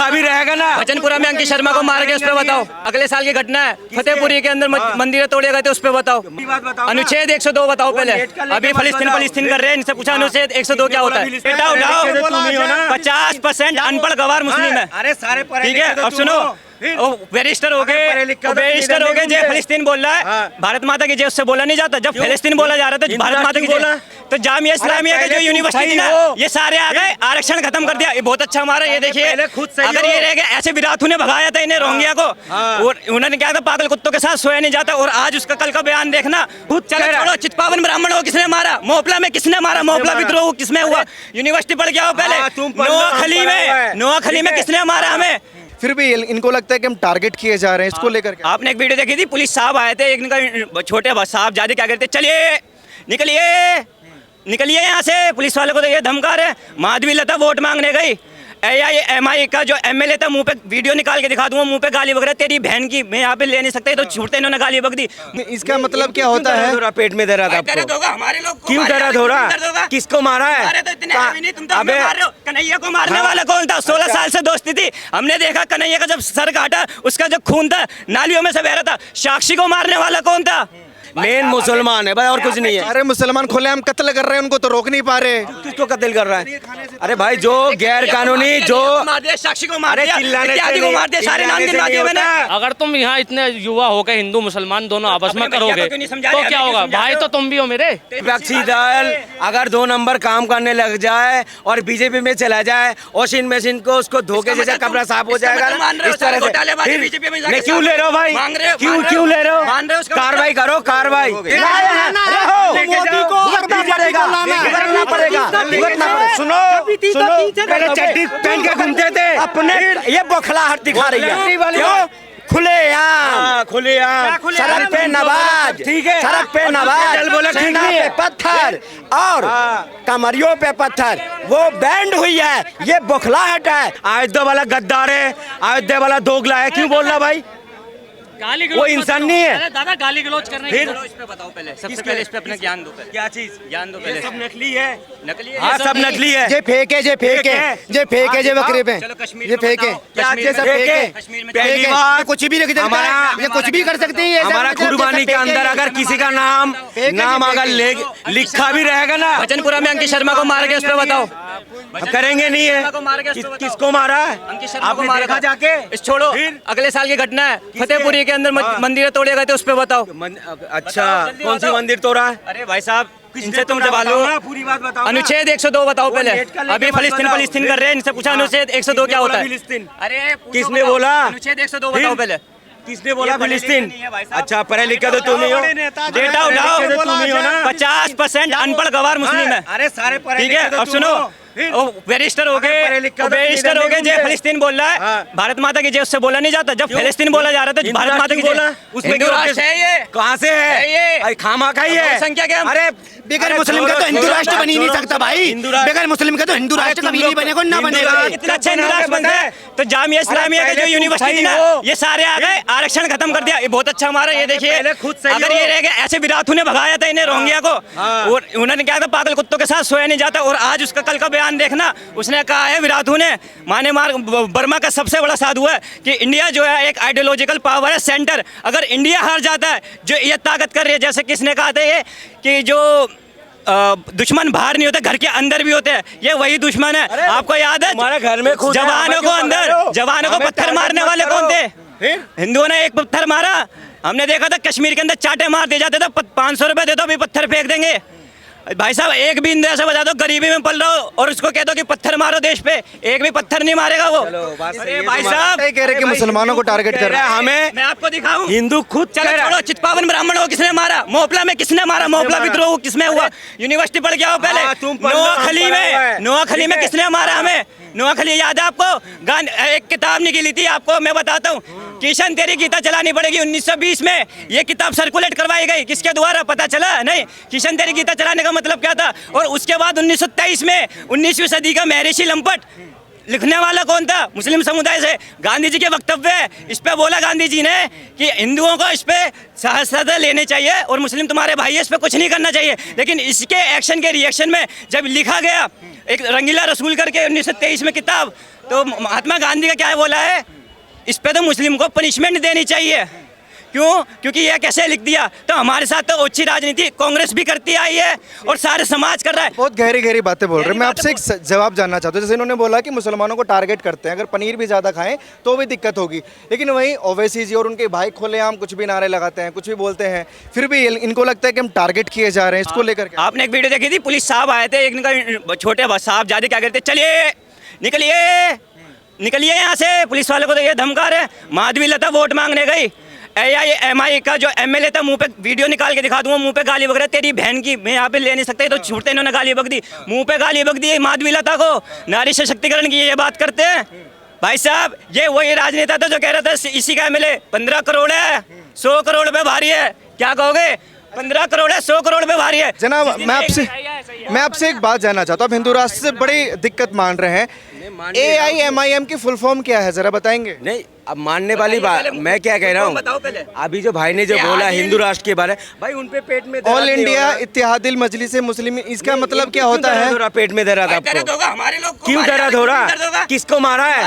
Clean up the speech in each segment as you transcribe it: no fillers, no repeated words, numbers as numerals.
लिखा भी रहेगा ना। वचनपुरा में अंकित शर्मा को मार के उस पर बताओ। अगले साल की घटना है, फतेहपुरी के अंदर मंदिर तोड़े गए थे, उस पर बताओ। अनुच्छेद 102 बताओ पहले। अभी फलिस्तीन कर रहे हैं, इनसे पूछा अनुच्छेद 102 क्या होता है। बेटा उठाओ, 50% अनपढ़ गवार मुस्लिम है। अरे सारे ठीक है, अब सुनो, बैरिस्टर हो गए, जय फलस्तीन बोल रहा है, भारत माता की जय उससे बोला नहीं जाता। जब फलस्तीन बोला जा रहा था भारत माता की जय, तो जामिया इस्लामिया के जो यूनिवर्सिटी थी ना, ये सारे आ गए, आरक्षण खत्म कर दिया। ये बहुत अच्छा हमारा, ये देखिए, अगर ये रह गया ऐसे विराथू ने भगाया था इन्हें, रोहिंग्या को, और उन्होंने क्या था, पागल कुत्तों के साथ सोया नहीं जाता। और आज उसका कल का बयान देखना, चलो छोड़ो, चितपावन ब्राह्मण को किसने मारा, मोहपला में किसने मारा, मोहपला विद्रोह किसमें हुआ, यूनिवर्सिटी पढ़ गया हो पहले, नोआ खली में किसने मारा हमें। फिर भी इनको लगता है कि हम टारगेट किए जा रहे हैं, इसको लेकर के। आपने एक वीडियो देखी थी, पुलिस साहब आए थे, एक छोटे साहब जाके क्या करते, चलिए निकलिए यहाँ से, पुलिस वाले को तो ये धमका रहे। माधवी लता वोट मांगने गई, AIMI का जो MLA था, मुंह पे वीडियो निकाल के दिखा दूंगा, मुंह पे गाली बक रहा, तेरी बहन की, मैं यहाँ पे ले नहीं सकता, तो छूटते इन्होंने गाली बक दी। इसका मतलब क्या होता है? पेट में दर्द आपको हमारे लोग क्यों दर्द हो रहा, किसको मारा है? अरे तो इतने नहीं, तुम तो हमें मार रहे हो। कन्हैया को मारने वाला कौन था? 16 साल से दोस्ती थी, हमने देखा कन्हैया का जब सर काटा, उसका जो खून था नालियों में से बह रहा था। साक्षी को मारने वाला कौन था? मेन मुसलमान है भाई, और कुछ नहीं है। अरे मुसलमान खुलेआम कत्ल कर रहे हैं, उनको तो रोक नहीं पा रहे। किसको कत्ल कर रहा है? अरे भाई, जो गैर कानूनी, जो साक्षी को मार दिया, इत्यादि को मार दिया, सारे नाम गिनवा दिए मैंने। अगर तुम यहाँ इतने युवा हो गए, हिंदू मुसलमान दोनों आपस में करोगे तो क्या होगा? भाई तो तुम भी हो मेरे। विपक्षी दल अगर 2 नंबर काम करने लग जाए और बीजेपी में चला जाए, वॉशिंग मशीन को उसको धोखे जैसा कपड़ा साफ हो जाएगा, इस तरह से। क्यों ले रहे हो भाई, क्यों ले रहे हो? कार्रवाई करो, कार्रवाई। सुनो, पहले चड्डी पहन के घूमते थे अपने, ये बौखलाहट दिखा रही है। खुलेआम सड़क पे नवाज, ठीक है, सड़क पे नवाज, सीना पे पत्थर और कमरियों पे पत्थर, वो बैंड हुई है, ये बौखलाहट है। अयोध्या वाला गद्दार है, अयोध्या वाला दोगला है। क्यों बोल रहा भाई? वो इंसान नहीं है। दादा गाली गलौज करने फिर इस पे बताओ पहले, सबसे पहले इस पे अपना ज्ञान दो पहले। क्या चीज? ज्ञान दो पहले। सब नकली है, नकली है। हाँ, सब नकली है। ये फेक है, ये फेक है, ये फेक है, ये बकरे पे, चलो कश्मीर ये फेक है, ये सब फेक है। कश्मीर में पहली बार कुछ भी रख देता है, ये कुछ भी कर सकते हैं। हमारा कुर्बानी के अंदर अगर किसी का नाम अगर लिखा भी रहेगा ना, वचनपुरा में अंकित शर्मा को मार के उस पर बताओ। करेंगे नहीं है। किसको मारा है? आपने देखा जाके? इस छोड़ो, अगले साल की घटना है, फतेहपुरी के अंदर मंदिर तोड़े गए थे, उस पे बताओ। अच्छा, कौन सी मंदिर तोड़ा है? अरे भाई साहब, इनसे तुम जवाब लो, पूरी बात बताओ। अनुच्छेद 102 बताओ पहले। अभी फलिस्तीन कर रहे हैं, इनसे पूछा अनुच्छेद 102 क्या होता है। अरे किसने बोला? अनुच्छेद 102 बताओ पहले। किसने बोला फिलिस्तीन? अच्छा, पढ़े लिखे तो तुम ही हो। डेटा उठाओ, 50% अनपढ़ गवार मुस्लिम है। अरे सारे ठीक है, अब सुनो, बैरिस्टर हो गए, जय फलस्तीन बोल रहा है, भारत माता की जय उससे बोला नहीं जाता। जब फलस्तीन बोला जा रहा था, भारत माता की बोला, उसमें हिंदू राष्ट्र है ये। कहाँ से है? खामा खाई है संख्या क्या? अरे बगैर मुस्लिम का तो हिंदू राष्ट्र बन ही नहीं सकता भाई। बगैर मुस्लिम का तो हिंदू राष्ट्र कभी नहीं बनेगा, ना बनेगा। इतना अच्छा हिंदू राष्ट्र बनता है, तो जामिया इस्लामिया के जो यूनिवर्सिटी थी ना, ये सारे आ गए, आरक्षण खत्म कर दिया। ये बहुत अच्छा हमारा, ये देखिए, अगर ये रह गया ऐसे विराथू ने भगाया था इन्हें, रोहिंग्या को, और उन्होंने क्या था, पागल कुत्तों के साथ सोया नहीं जाता। और आज उसका कल का बयान देखना, उसने कहा है विराथू ने, बर्मा का सबसे बड़ा साधु है, कि इंडिया जो है एक आइडियोलॉजिकल पावर है, सेंटर। अगर इंडिया हार जाता है, जो ये ताकत कर रही है, जैसे किसने कहा था ये, कि जो दुश्मन बाहर नहीं होते, घर के अंदर भी होते हैं, ये वही दुश्मन है। आपको याद है हमारे घर में जवानों को अंदर, जवानों को पत्थर मारने वाले कौन थे? हिंदुओं ने एक पत्थर मारा, हमने देखा था कश्मीर के अंदर चाटे मार दिए जाते थे, 500 रुपए दे दो अभी पत्थर फेंक देंगे। भाई साहब, एक भी इंदिरा से बता दो, गरीबी में पल रहा हो और उसको कह दो कि पत्थर मारो देश पे, एक भी पत्थर नहीं मारेगा वो। अरे भाई साहब, कह रहे कि मुसलमानों को टारगेट कर रहे हैं। हमें, मैं आपको दिखाऊं, हिंदू खुद चलो छोड़ो, चितपावन ब्राह्मण को किसने मारा, मोहपला में किसने मारा, मोहपला विद्रोह किसमें हुआ, यूनिवर्सिटी पढ़ गया हो पहले, नोआखली में किसने मारा हमें? नोआखली याद है आपको? एक किताब निकली थी, आपको मैं बताता हूँ, किशन तेरी गीता चलानी पड़ेगी। 1920 में ये किताब सर्कुलेट करवाई गई, किसके द्वारा पता चला? नहीं, किशन तेरी गीता चलाने का मतलब क्या था? और उसके बाद 1923 में 19वीं सदी का महर्षि लंपट, लिखने वाला कौन था? मुस्लिम समुदाय से। गांधी जी के वक्तव्य है, इस पे बोला गांधी जी ने कि हिंदुओं को इस पे सहायता लेनी चाहिए और मुस्लिम तुम्हारे भाई है, इस पे कुछ नहीं करना चाहिए। लेकिन इसके एक्शन के रिएक्शन में जब लिखा गया एक रंगीला रसूल करके 1923 में किताब, तो महात्मा गांधी का क्या बोला है, इस पे तो मुस्लिम को पनिशमेंट देनी चाहिए। क्यों? क्योंकि ये कैसे लिख दिया। तो हमारे साथ तो ओछी राजनीति कांग्रेस भी करती आई है और सारे समाज कर रहा है। बहुत गहरी गहरी बातें बोल रहे हैं। मैं आपसे एक जवाब जानना चाहता हूँ। जैसे इन्होंने बोला कि मुसलमानों को टारगेट करते हैं, अगर पनीर भी ज़्यादा खाएं तो भी दिक्कत होगी, लेकिन वहीं ओवैसी जी और उनके भाई खुलेआम कुछ भी नारे लगाते हैं, कुछ भी बोलते हैं, फिर भी इनको लगता है कि हम टारगेट किए जा रहे हैं। इसको लेकर के आपने एक वीडियो देखी थी, पुलिस साहब आए थे, इनका छोटे साहब ज्यादा क्या करते, चलिए निकलिए निकलिए यहाँ से। पुलिस वाले को तो ये धमका रहे। माधवी लता वोट मांगने गई, AIMI का जो MLA था, मुंह पे वीडियो निकाल के दिखा दूंगा, मुंह पे गाली बक रहा, तेरी बहन की मैं यहाँ पे ले नहीं सकता, तो छूटते इन्होंने गाली बक दी, मुंह पे गाली बक दी माधवी लता को। नारी सशक्तिकरण की ये बात करते हैं भाई साहब। ये वही राजनेता था जो कह रहा था इसी का MLA 15 करोड़ है, 100 करोड़ पे भारी है। क्या कहोगे? 15 करोड़ है, 100 करोड़ पे भारी है। जनाब, मैं आपसे एक बात जानना चाहता हूँ। आप हिंदू राष्ट्र से बड़ी दिक्कत मान रहे हैं, AIMIM की फुल फॉर्म क्या है, जरा बताएंगे? नहीं, अब मानने वाली बात मैं क्या कह रहा हूँ, अभी जो भाई ने जो बोला हिंदू राष्ट्र के बारे, भाई उनपे पेट में ऑल इंडिया इत्तेहादिल मजलिस मुस्लिम, इसका मतलब क्या होता है? पेट में दर्द आपको हमारे लोग क्यों दर्द हो रहा? किसको मारा है?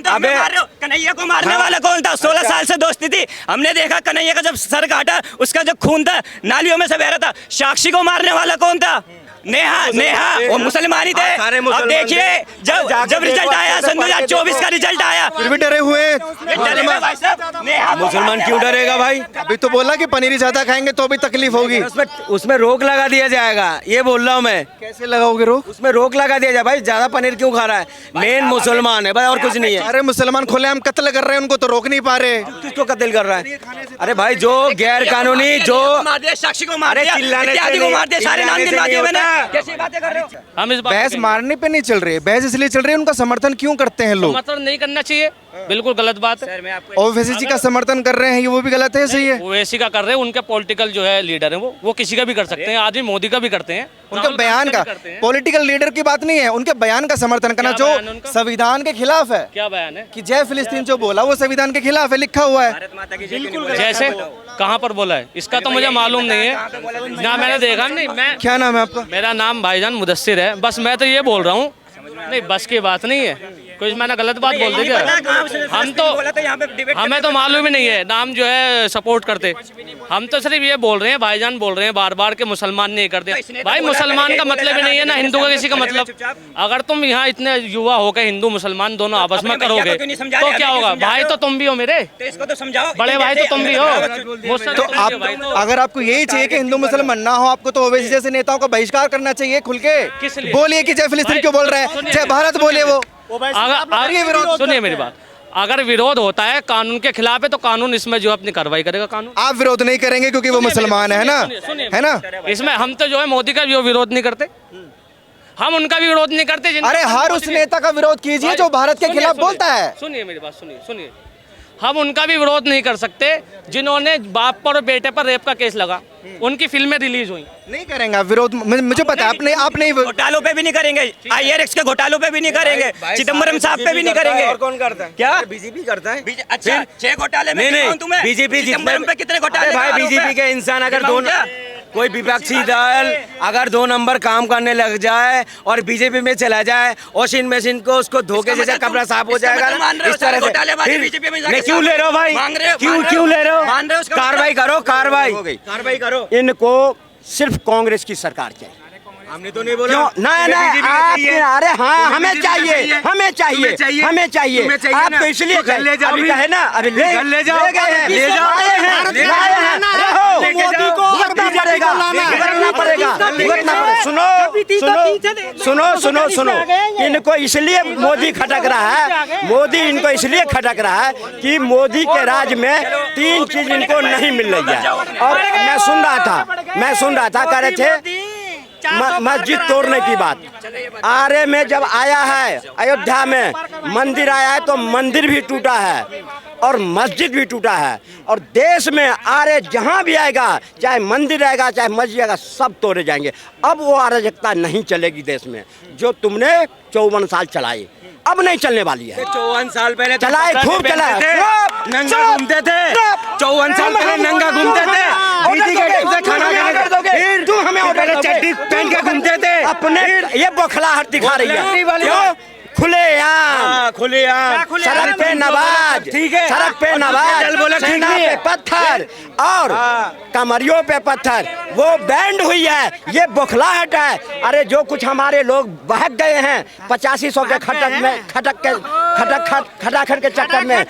अबे कन्हैया को मारने वाला कौन था? 16 साल से दोस्ती थी, हमने देखा कन्हैया का जब सर काटा, उसका जो खून था नालियों में से बह रहा था। साक्षी को मारने वाला कौन था? नेहा वो मुसलमान ही थे। अब देखिए जब रिजल्ट आया, 2024 का रिजल्ट आया, फिर भी डरे हुए हैं। मुसलमान क्यों डरेगा भाई? अभी तो बोला कि पनीर ज्यादा खाएंगे तो भी तकलीफ होगी। उसमें रोक लगा दिया जाएगा, ये बोल रहा हूँ मैं। कैसे लगाओगे रोक? उसमें रोक लगा दिया जाए भाई, ज्यादा पनीर क्यों खा रहा है? मेन मुसलमान है भाई, और कुछ नहीं है। अरे मुसलमान खुलेआम कत्ल कर रहे हैं, उनको तो रोक नहीं पा रहे। किसको कत्ल कर रहा है? अरे भाई जो गैर कानूनी, जो साक्षी को मार दिया, इत्यादि को मार दिया, सारे नाम गिनवा दिए मैंने। कैसी बातें कर रहे हो? हम इस बहस मारने पे नहीं चल रही है, बहस इसलिए चल रही है उनका समर्थन क्यों करते हैं लोग? समर्थन नहीं करना चाहिए, बिल्कुल गलत बात है। ओवैसी जी का समर्थन कर रहे हैं, ये वो भी गलत है, सही है? ओवैसी का कर रहे हैं, उनके पॉलिटिकल जो है लीडर है, वो किसी का भी कर सकते हैं, आदमी मोदी का भी करते हैं। उनके बयान का, पॉलिटिकल लीडर की बात नहीं है, उनके बयान का समर्थन करना जो संविधान के खिलाफ है। क्या बयान है? कि जय फिलिस्तीन जो बोला वो संविधान के खिलाफ है, लिखा हुआ है। जैसे कहाँ पर बोला है इसका तो मुझे मालूम नहीं है ना, मैंने देखा नहीं। मैं क्या नाम है आपका? मेरा नाम भाईजान मुदस्सिर है। बस मैं तो ये बोल रहा हूँ, नहीं बस की बात नहीं है, कुछ मैंने गलत बात बोल दी क्या? हम तो हमें तो मालूम ही नहीं है, नाम जो है सपोर्ट करते। हम तो सिर्फ ये बोल रहे हैं, भाईजान बोल रहे हैं बार बार के मुसलमान नहीं करते। भाई मुसलमान का मतलब ही नहीं है ना हिंदू का किसी का मतलब। अगर तुम यहाँ इतने युवा हो गए, हिंदू मुसलमान दोनों आपस में करोगे तो क्या होगा? भाई तो तुम भी हो मेरे, इसको तो समझाओ, बड़े भाई तो तुम भी हो मुझसे। तो आप अगर आपको यही चाहिए कि हिंदू मुसलमान ना हो, आपको तो ओवैसी जैसे नेताओं का बहिष्कार करना चाहिए। खुल के बोलिए कि जय फिलिस्तीन क्यों बोल रहे हैं, जय भारत बोलिए। वो सुनिए मेरी बात, अगर विरोध होता है कानून के खिलाफ है तो कानून इसमें जो अपनी कार्रवाई करेगा कानून। आप विरोध नहीं करेंगे क्योंकि वो मुसलमान है ना, है ना? इसमें हम तो जो है मोदी का जो विरोध नहीं करते, हम उनका भी विरोध नहीं करते। अरे हर उस नेता का विरोध कीजिए जो भारत के खिलाफ बोलता है। सुनिए मेरी बात, सुनिए। हम उनका भी विरोध नहीं कर सकते जिन्होंने बाप पर और बेटे पर रेप का केस लगा, उनकी फिल्में रिलीज हुई। नहीं करेंगे आप विरोध, मुझे पता है आपने घोटालों पे भी नहीं करेंगे, IRX के घोटालों पे भी नहीं करेंगे, चिदम्बरम साहब पे भी नहीं करेंगे। और कौन करता है? क्या बीजेपी करता है? अच्छा 6 घोटाले में नहीं तुम्हें बीजेपी चिदम्बरम पे कितने घोटाले? भाई बीजेपी के इंसान अगर दोनों कोई विपक्षी दल अगर 2 नंबर काम करने लग जाए और बीजेपी में चला जाए, वॉशिंग मशीन को उसको धोखे जैसे कपड़ा साफ हो जाएगा इस तरह से। क्यों ले रहे हो भाई? क्यों ले रहे हो? कार्रवाई करो, कार्रवाई करो। इनको सिर्फ कांग्रेस की सरकार चाहिए। हमने तो नहीं बोला अरे हाँ हमें चाहिए। आप तो इसलिए अभी कहे ना, अभी ले जाओ सुनो। इनको इसलिए मोदी खटक रहा है, मोदी इनको इसलिए खटक रहा है कि मोदी के राज में 3 चीज इनको नहीं मिल रही है। और मैं सुन रहा था कह रहे थे मस्जिद तोड़ने की बात। आरे में जब आया है, अयोध्या में मंदिर आया है तो मंदिर भी टूटा है और मस्जिद भी टूटा है। और देश में आरे जहाँ भी आएगा, चाहे मंदिर आएगा चाहे मस्जिद आएगा, सब तोड़े जाएंगे। अब वो अराजकता नहीं चलेगी देश में जो तुमने 54 साल चलाई। अब नहीं चलने वाली है। 54 साल पहले तो चलाए, कपड़ा खूब नहीं चलाए। पहनते थे, चुप, नंगा चुप, घूमते थे। चुप। 54 साल पहले नंगा घूमते थे, दीदी के टाइम से खाना खाने फिर तू हमें ऑर्डर पहले दोगे। चड्डी पहन के घूमते थे। अपने ये बौखलाहट दिखा रही बौखलाहट है वाली क्यों? खुलेआम हाँ, खुलेआम सड़क पे नवाज, ठीक है, सड़क पे और नवाज, चल बोला ठीक सेना नहीं पे है। पत्थर और कमरियों पे पत्थर, वो बैंड हुई है, ये बौखलाहट है। अरे जो कुछ हमारे लोग बहक गए हैं 8500 के खटक में खटाखट के चक्कर में,